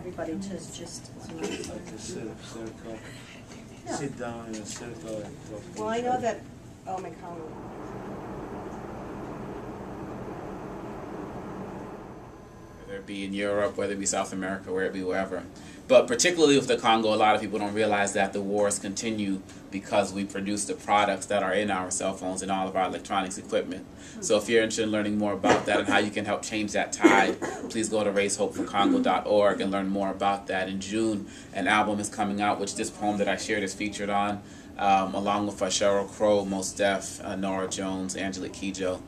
everybody to just circle. Yeah. Sit down in a circle. Well, I know that. Oh my God. Whether it be in Europe, whether it be South America, whether it be wherever. But particularly with the Congo, a lot of people don't realize that the wars continue because we produce the products that are in our cell phones and all of our electronics equipment. So if you're interested in learning more about that and how you can help change that tide, please go to raisehopeforcongo.org and learn more about that. In June, an album is coming out, which this poem that I shared is featured on, along with Sheryl Crow, Mos Def, Nora Jones, Angelique Kidjo,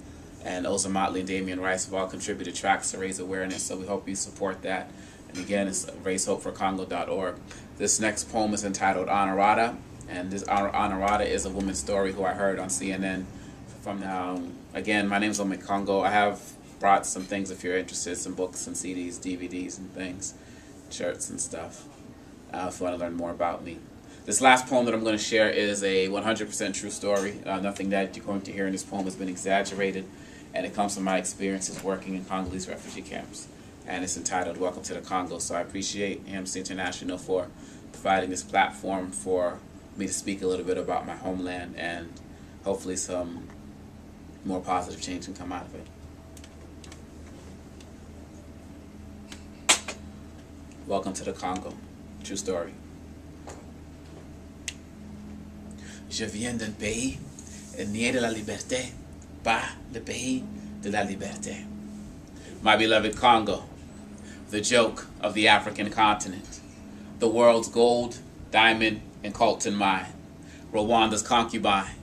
and Oza Motley and Damian Rice have all contributed tracks to raise awareness, so we hope you support that. And again, it's raisehopeforcongo.org. This next poem is entitled Honorata, and this Honorata is a woman's story who I heard on CNN. Again, my name is Bombay Congo. I have brought some things if you're interested, some books and CDs, DVDs and things, shirts and stuff, if you want to learn more about me. This last poem that I'm going to share is a 100% true story. Nothing that you're going to hear in this poem has been exaggerated, and it comes from my experiences working in Congolese refugee camps. And it's entitled Welcome to the Congo. So I appreciate Amnesty International for providing this platform for me to speak a little bit about my homeland, and hopefully some more positive change can come out of it. Welcome to the Congo. True story. Je viens d'un pays né de la liberté, pas le pays de la liberté. My beloved Congo, the joke of the African continent, the world's gold, diamond, and coltan mine, Rwanda's concubine,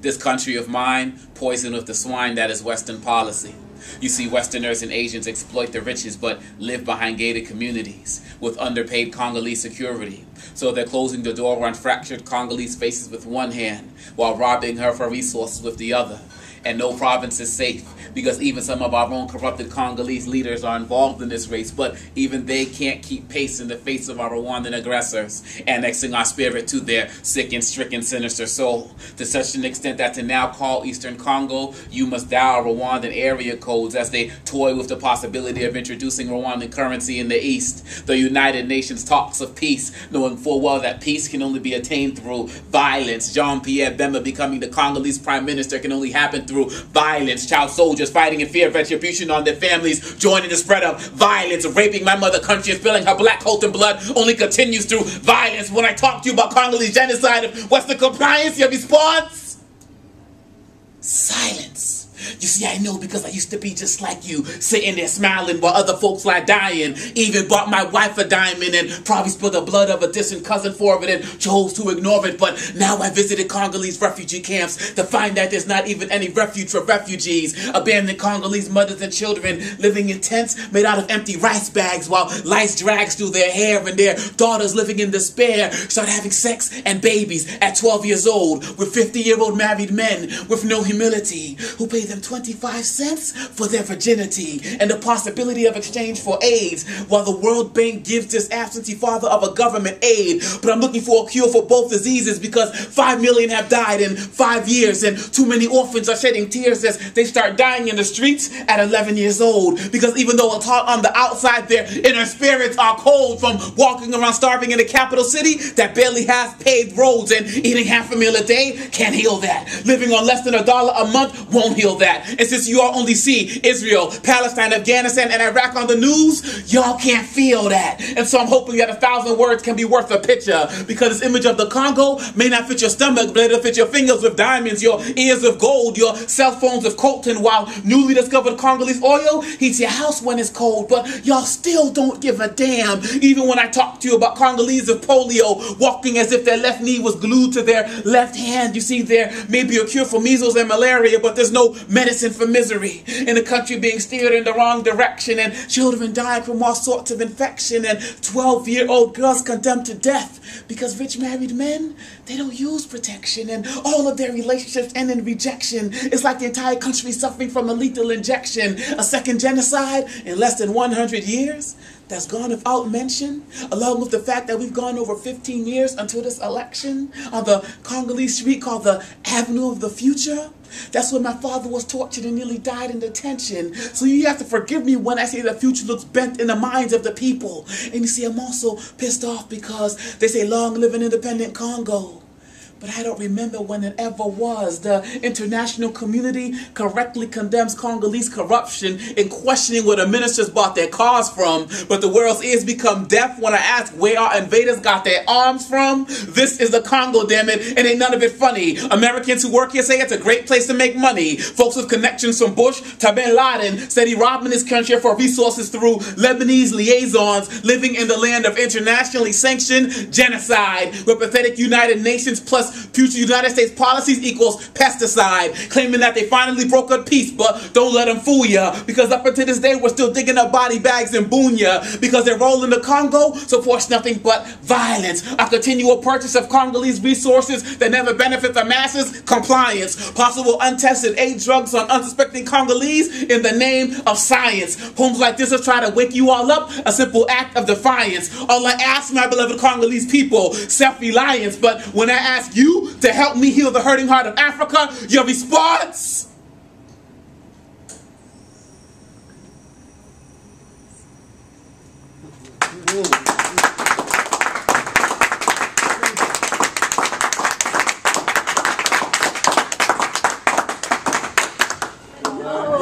this country of mine, poisoned with the swine that is Western policy. You see, Westerners and Asians exploit the riches but live behind gated communities with underpaid Congolese security. So they're closing the door on fractured Congolese faces with one hand while robbing her for resources with the other. And no province is safe, because even some of our own corrupted Congolese leaders are involved in this race, but even they can't keep pace in the face of our Rwandan aggressors, annexing our spirit to their sick and stricken sinister soul, to such an extent that to now call Eastern Congo, you must dial Rwandan area codes as they toy with the possibility of introducing Rwandan currency in the East. The United Nations talks of peace, knowing full well that peace can only be attained through violence. Jean-Pierre Bemba becoming the Congolese Prime Minister can only happen through violence. Child soldiers fighting in fear of retribution on their families, joining the spread of violence, raping my mother country and spilling her black coltan blood only continues through violence. When I talk to you about Congolese genocide, what's the compliance? Your response? Silence. You see, I know because I used to be just like you, sitting there smiling while other folks lie dying. Even bought my wife a diamond and probably spilled the blood of a distant cousin for it and chose to ignore it. But now I visited Congolese refugee camps to find that there's not even any refuge for refugees. Abandoned Congolese mothers and children living in tents made out of empty rice bags while lice drags through their hair, and their daughters living in despair start having sex and babies at 12 years old with 50-year-old married men with no humility who pay them 25 cents for their virginity and the possibility of exchange for AIDS, while the World Bank gives this absentee father of a government aid. But I'm looking for a cure for both diseases, because 5 million have died in 5 years, and too many orphans are shedding tears as they start dying in the streets at 11 years old, because even though it's hot on the outside, their inner spirits are cold from walking around starving in the capital city that barely has paved roads, and eating half a meal a day can't heal that. Living on less than $1 a month won't heal that. And since you all only see Israel, Palestine, Afghanistan, and Iraq on the news, y'all can't feel that. And so I'm hoping that 1,000 words can be worth a picture, because this image of the Congo may not fit your stomach, but it'll fit your fingers with diamonds, your ears with gold, your cell phones with coltan, while newly discovered Congolese oil heats your house when it's cold. But y'all still don't give a damn, even when I talk to you about Congolese with polio, walking as if their left knee was glued to their left hand. You see, there may be a cure for measles and malaria, but there's no medicine for misery, in a country being steered in the wrong direction, and children dying from all sorts of infection, and 12-year-old girls condemned to death because rich married men, they don't use protection, and all of their relationships end in rejection. It's like the entire country suffering from a lethal injection. A second genocide in less than 100 years? that's gone without mention, along with the fact that we've gone over 15 years until this election on the Congolese street called the Avenue of the Future. That's when my father was tortured and nearly died in detention. So you have to forgive me when I say the future looks bent in the minds of the people. And you see, I'm also pissed off because they say long live an independent Congo. But I don't remember when it ever was. The international community correctly condemns Congolese corruption in questioning where the ministers bought their cars from. But the world's ears become deaf when I ask where our invaders got their arms from. This is the Congo, damn it, and ain't none of it funny. Americans who work here say it's a great place to make money. Folks with connections from Bush to Bin Laden said he robbing his country for resources through Lebanese liaisons living in the land of internationally sanctioned genocide, where pathetic United Nations plus future United States policies equals pesticide, claiming that they finally broke up peace, but don't let them fool ya, because up until this day we're still digging up body bags in Bunya, because their role in the Congo supports nothing but violence, a continual purchase of Congolese resources that never benefit the masses, compliance, possible untested aid drugs on unsuspecting Congolese in the name of science. Poems like this will try to wake you all up, a simple act of defiance. All I ask, my beloved Congolese people, self-reliance, but when I ask you to help me heal the hurting heart of Africa, your response?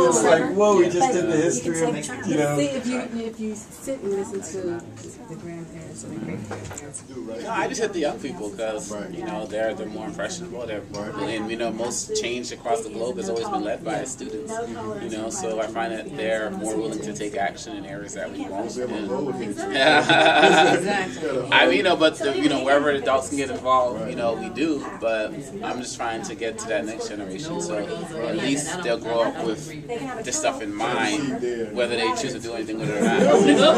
It's like, whoa, we just did the history of, you know. See, if you sit and listen to the grandparents and the great-grandparents. No, I just hit the young people because, you know, they're more impressionable. And, you know, most change across the globe has always been led by students. You know, so I find that they're more willing to take action in areas that we won't. I mean, you know, but, you know, wherever adults can get involved, you know, we do. But I'm just trying to get to that next generation. So at least they'll grow up with this stuff in mind, whether they choose to do anything with it or not. You know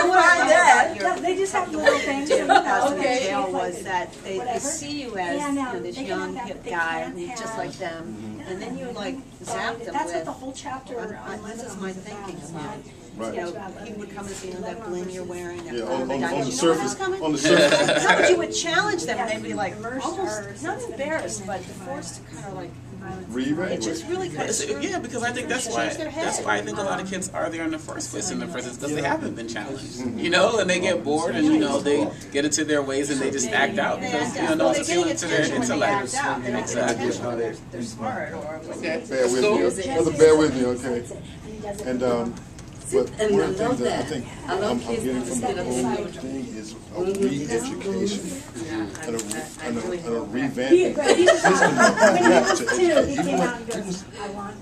what I find that? They just have little things in jail was that they see you as you know, this young hip guy who's just like them, and then you like zap them That's with. what the whole chapter. This is my thinking about it. Right. You know, he would come and see, you know, that bling you're wearing. That On the surface. surface. On the surface. No, but you would challenge them, and they'd be like almost not embarrassed, but forced to kind of like. It just really kind of yeah, because I think that's why I think a lot of kids are there in the first place in the prisons, because they haven't been challenged, you know, and they get bored and, you know, they get into their ways and they just act out because, you know, no one's appealing to their intellect. Exactly. They're smart or Okay. Bear with me. Bear with me, okay? And but one of the things that I think I'm getting from the whole thing is a re-education and a revamping of the system to educate.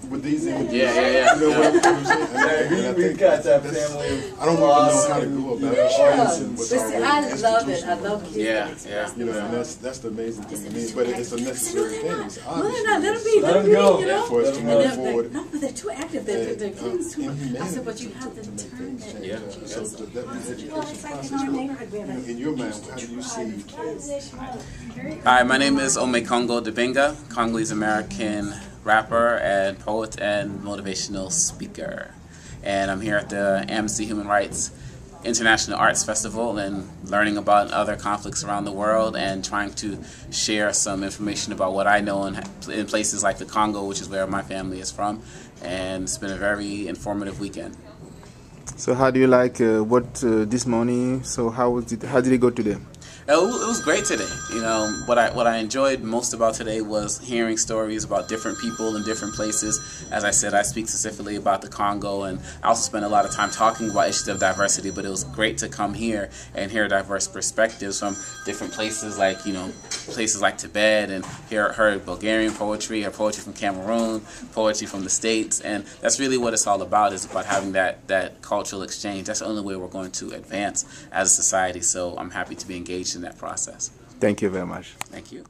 With these images, Yeah. you know what I'm saying? We've got that family of I don't even know how to go about it. But see, I love it. I love kids. Yeah. You know, and that's the amazing thing to me. But it's a necessary thing. It's obvious. Let them be. Let them go. You know? For us to move forward. No, but they're too active. They're kids too much. I said, but you have to turn that. Yeah. So that education process, In our neighborhood, we have a in your mind, how do you see? Hi, my name is Ome Congo Debenga, Congolese American rapper and poet and motivational speaker. And I'm here at the Amnesty Human Rights International Arts Festival and learning about other conflicts around the world and trying to share some information about what I know in places like the Congo, which is where my family is from. And it's been a very informative weekend. So how do you like this morning? So how did it go today? It was great today. You know, what I enjoyed most about today was hearing stories about different people in different places. As I said, I speak specifically about the Congo, and I also spent a lot of time talking about issues of diversity, but it was great to come here and hear diverse perspectives from different places like, you know, places like Tibet, and heard Bulgarian poetry, or poetry from Cameroon, poetry from the States, and that's really what it's all about, is about having that cultural exchange. That's the only way we're going to advance as a society, so I'm happy to be engaged in that process. Thank you very much. Thank you.